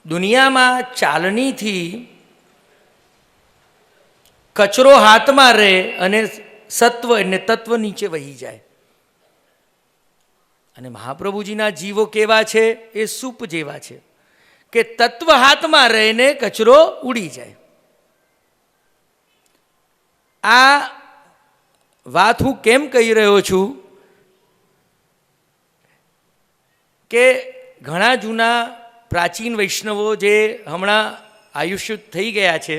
દુનિયામાં ચાલણીથી કચરો હાથમાં રહે અને સત્વ એટલે તત્વ નીચે વહી જાય. અને મહાપ્રભુજીના જીવો કેવા છે? એ સૂપ જેવા છે કે તત્વ હાથમાં રહીને કચરો ઉડી જાય. આ વાત હું કેમ કહી રહ્યો છું કે ઘણા જૂના પ્રાચીન વૈષ્ણવો જે હમણાં આયુષ્યુત થઈ ગયા છે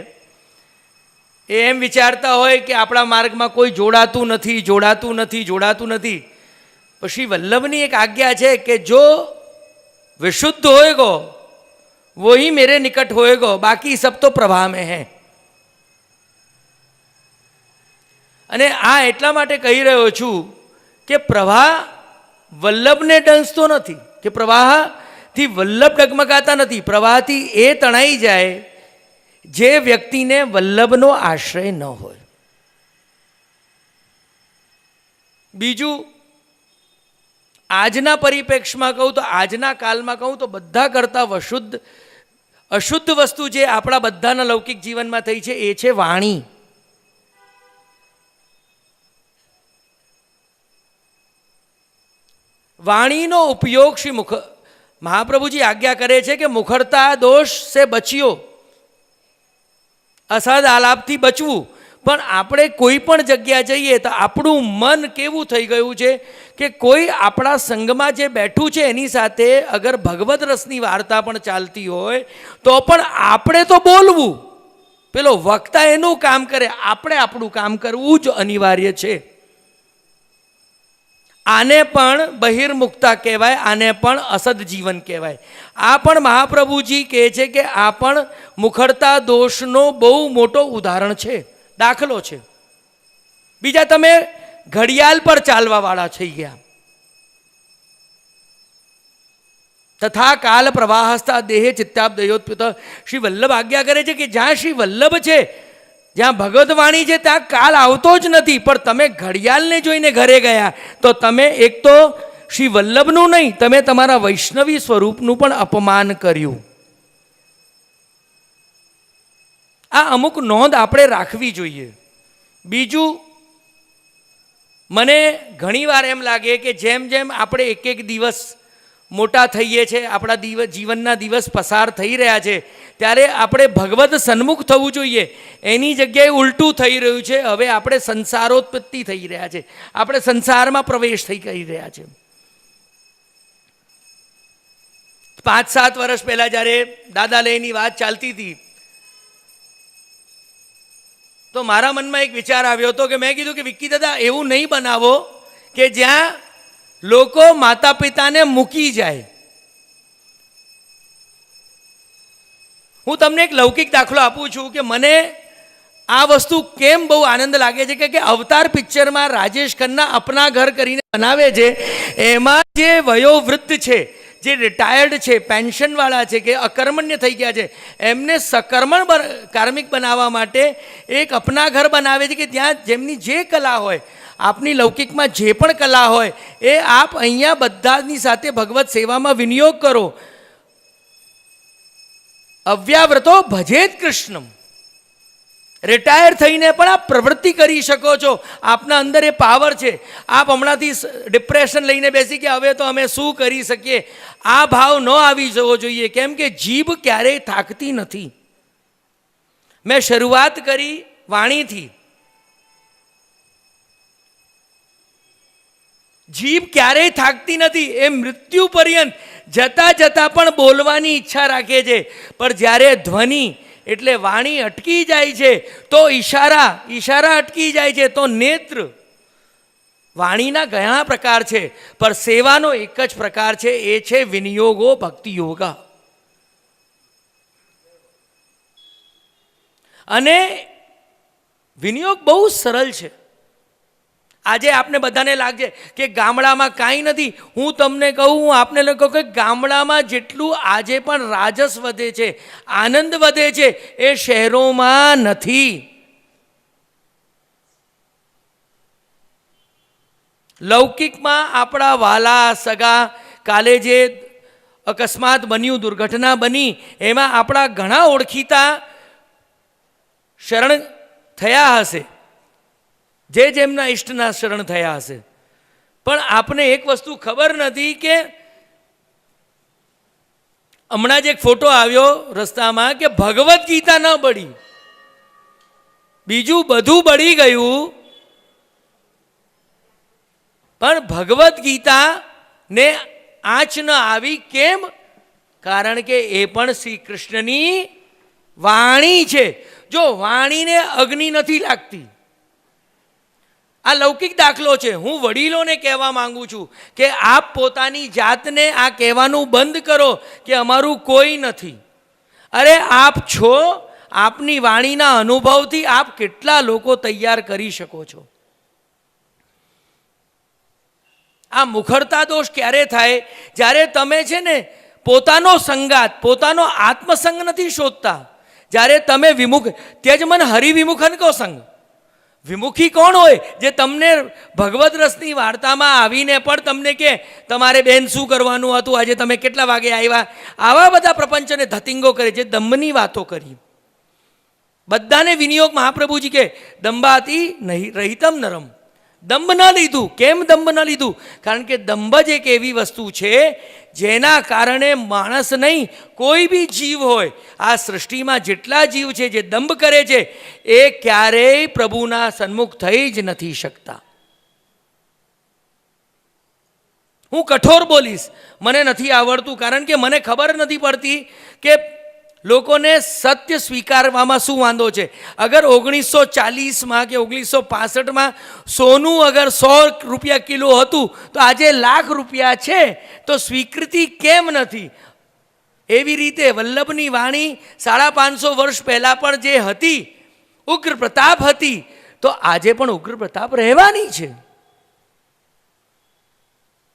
એ એમ વિચારતા હોય કે આપણા માર્ગમાં કોઈ જોડાતું નથી. પછી વલ્લભની એક આજ્ઞા છે કે જો વિશુદ્ધ હોएगो वही मेरे निकट होएगो, बाकी सब तो प्रवाह में है. અને આ એટલા માટે કહી રહ્યો છું કે પ્રવાહ વલ્લભને ડંસતો નથી, કે પ્રવાહથી વલ્લભ ડગમગાતા નથી. પ્રવાહથી એ તણાઈ જાય જે વ્યક્તિને વલ્લભનો આશ્રય ન હોય. બીજું, આજના પરિપ્રેક્ષમાં કહું તો, આજના કાલમાં કહું તો બધા કરતાં અશુદ્ધ વસ્તુ જે આપણા બધાના લૌકિક જીવનમાં થઈ છે એ છે વાણી. વાણીનો ઉપયોગ મહાપ્રભુજી આજ્ઞા કરે છે કે મુખરતા દોષ સે બચ્યો, અસદ આલાપથી બચવું. પણ આપણે કોઈ પણ જગ્યા જઈએ તો આપણું મન કેવું થઈ ગયું છે કે કોઈ આપણા સંગમાં જે બેઠું છે એની સાથે અગર ભગવદ રસની વાર્તા પણ ચાલતી હોય તો પણ આપણે તો બોલવું, પેલો વક્તા એનું કામ કરે, આપણે આપણું કામ કરવું જ અનિવાર્ય છે. આને પણ બહિર્મુક્તા કહેવાય, આને પણ અસદ જીવન કહેવાય. આ પણ મહાપ્રભુજી કહે છે કે આ પણ મુખરતા દોષનો બહુ મોટો ઉદાહરણ છે, દાખલો છે. બીજા, તમે ઘડિયાળ પર ચાલવા વાળા થઈ ગયા. તથા કાલ પ્રવાહસ્તા દેહે ચિત્તાબ્દયોત્પ્યુત. શ્રી વલ્લભ આજ્ઞા કરે છે કે જ્યાં શ્રી વલ્લભ છે, જ્યાં ભગવદ વાણી છે, ત્યાં કાલ આવતો જ નથી. પણ તમે ઘડિયાળને જોઈને ઘરે ગયા તો તમે એક તો શ્રી વલ્લભનું નહીં, તમે તમારા વૈષ્ણવી સ્વરૂપનું પણ અપમાન કર્યું. આ અમુક નોંધ આપણે રાખવી જોઈએ. બીજું, મને ઘણીવાર એમ લાગે કે જેમ જેમ આપણે એક એક દિવસ મોટા થઈએ છીએ, આપણા જીવનના દિવસ પસાર થઈ રહ્યા છે, ત્યારે આપણે ભગવદ સન્મુખ થવું જોઈએ. એની જગ્યાએ ઉલટું થઈ રહ્યું છે. હવે આપણે સંસારોત્પત્તિ થઈ રહ્યા છે, આપણે સંસારમાં પ્રવેશ કરી રહ્યા છે. 5-7 વર્ષ પહેલાં જ્યારે દાદાલયની વાત ચાલતી હતી તો મારા મનમાં એક વિચાર આવ્યો હતો કે મેં કીધું કે વિક્કી દાદા, એવું નહીં બનાવો કે જ્યાં લોકો માતા પિતાને મૂકી જાય. હું તમને એક લૌકિક દાખલો આપું છું કે મને આ વસ્તુ કેમ બહુ આનંદ લાગે છે કે અવતાર પિક્ચરમાં રાજેશ ખન્ના અપના ઘર કરીને બનાવે છે, એમાં જે વયોવૃદ્ધ છે, જે રિટાયર્ડ છે, પેન્શનવાળા છે, કે અકર્મણ્ય થઈ ગયા છે, એમને સકર્મણ કાર્મિક બનાવવા માટે એક અપના ઘર બનાવે છે કે ત્યાં જેમની જે કલા હોય, આપની લૌકિકમાં જે પણ કલા હોય એ આપ અહીંયા બધાની સાથે ભગવત સેવામાં વિનિયોગ કરો. અવ્યાવ્રતો ભજેત કૃષ્ણમ. રિટાયર થઈને પણ આપ પ્રવૃત્તિ કરી શકો છો. આપના અંદર એ પાવર છે. આપ હમણાંથી ડિપ્રેશન લઈને બેસી કે હવે તો અમે શું કરી શકીએ, આ ભાવ ન આવી જવો જોઈએ. કેમ કે જીભ ક્યારેય થાકતી નથી. મેં શરૂઆત કરી વાણીથી. જીભ ક્યારેય થાકતી નથી. એ મૃત્યુ પર્યંત જતાં જતાં પણ બોલવાની ઈચ્છા રાખે છે. પણ જ્યારે ધ્વનિ એટલે વાણી અટકી જાય છે તો ઈશારા અટકી જાય છે તો નેત્ર. વાણીના ઘણા પ્રકાર છે પણ સેવાનો એક જ પ્રકાર છે, એ છે વિનિયોગો ભક્તિ યોગા. અને વિનિયોગ બહુ સરળ છે. આજે આપને બધાને લાગે કે ગામડામાં કાંઈ નથી. હું તમને કહું, હું આપને કહું કે ગામડામાં જેટલું આજે પણ રાજસ વધે છે, આનંદ વધે છે, એ શહેરોમાં નથી. લૌકિકમાં આપણા વાલા સગા કાલે જે અકસ્માત બન્યું, દુર્ઘટના બની, એમાં આપણા ઘણા ઓળખીતા શરણ થયા હશે, જે જેમના ઈષ્ટના શરણ થયા હશે. પણ આપને એક વસ્તુ ખબર નથી કે હમણાં જ એક ફોટો આવ્યો રસ્તામાં કે ભગવદ્ ગીતા ન બળી, બીજું બધું બળી ગયું, પણ ભગવદ્ ગીતાને આંચ ન આવી. કેમ? કારણ કે એ પણ શ્રી કૃષ્ણની વાણી છે. જો વાણીને અગ્નિ નથી લાગતી. આ લૌકિક દાખલો છે. હું વડીલોને કહેવા માંગુ છું કે આપ પોતાની જાતને આ કહેવાનું બંધ કરો કે અમારું કોઈ નથી. અરે આપ છો. આપની વાણીના અનુભવથી આપ કેટલા લોકો તૈયાર કરી શકો છો. આ મુખરતા દોષ ક્યારે થાય? જ્યારે તમે છે ને પોતાનો સંગાત, પોતાનો આત્મસંગ નથી શોધતા. જ્યારે તમે વિમુખ, તે જ મન હરિવિમુખન કો સંગ. વિમુખી કોણ હોય? જે તમને ભગવદ રસની વાર્તામાં આવીને પણ તમને કે તમારે બેન શું કરવાનું હતું, આજે તમે કેટલા વાગે આવ્યા, આવા બધા પ્રપંચને ધતિંગો કરે, જે દંભની વાતો કરી. બધાને વિનિયોગ મહાપ્રભુજી કે દંભાતી નહીં રહિતમ નરમ. દંભ ન લીધું. કેમ દંભ ન લીધું? કારણ કે દંભ જ એક એવી વસ્તુ છે જેના કારણે માણસ નહીં, કોઈ બી જીવ હોય, આ સૃષ્ટિમાં જેટલા જીવ છે જે દંભ કરે છે એ ક્યારેય પ્રભુના સન્મુખ થઈ જ નથી શકતા. હું કઠોર બોલીશ, મને નથી આવડતું, કારણ કે મને ખબર નથી પડતી કે લોકોને સત્ય સ્વીકારવામાં શું વાંધો છે. અગર 1940માં કે 1965માં સોનું અગર 100 રૂપિયા કિલો હતું તો આજે લાખ રૂપિયા છે, તો સ્વીકૃતિ કેમ નથી? એવી રીતે વલ્લભની વાણી 550 વર્ષ પહેલાં પણ જે હતી, ઉગ્ર પ્રતાપ હતી, તો આજે પણ ઉગ્ર પ્રતાપ રહેવાની છે.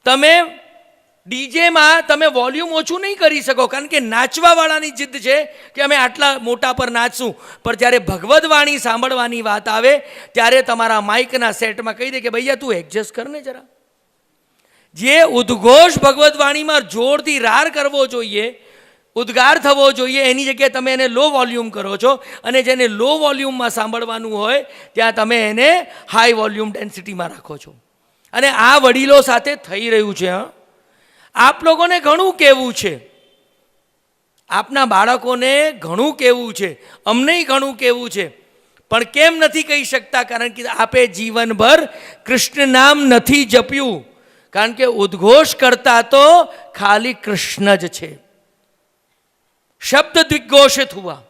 તમે ડીજેમાં તમે વોલ્યુમ ઓછું નહીં કરી શકો, કારણ કે નાચવાવાળાની જીદ છે કે અમે આટલા મોટા પર નાચશું. પણ જ્યારે ભગવદ વાણી સાંભળવાની વાત આવે ત્યારે તમારા માઇકના સેટમાં કહી દે કે ભૈયા તું એડજસ્ટ કર ને જરા. જે ઉદ્ઘોષ ભગવદ વાણીમાં જોરથી રાર કરવો જોઈએ, ઉદ્ગાર થવો જોઈએ, એની જગ્યાએ તમે એને લો વોલ્યુમ કરો છો. અને જેને લો વોલ્યુમમાં સાંભળવાનું હોય ત્યાં તમે એને હાઈ વોલ્યુમ ડેન્સિટીમાં રાખો છો. અને આ વડીલો સાથે થઈ રહ્યું છે. આપ લોકોને ઘણું કહેવું છે, આપના બાળકોને ઘણું કહેવું છે, અમને ઘણું કહેવું છે, પણ કેમ નથી કહી શકતા? કારણ કે આપે જીવનભર કૃષ્ણ નામ નથી જપ્યું. કારણ કે ઉદ્ઘોષ કરતા તો ખાલી કૃષ્ણ જ છે. શબ્દ દ્વિઘોષિત હુઆ.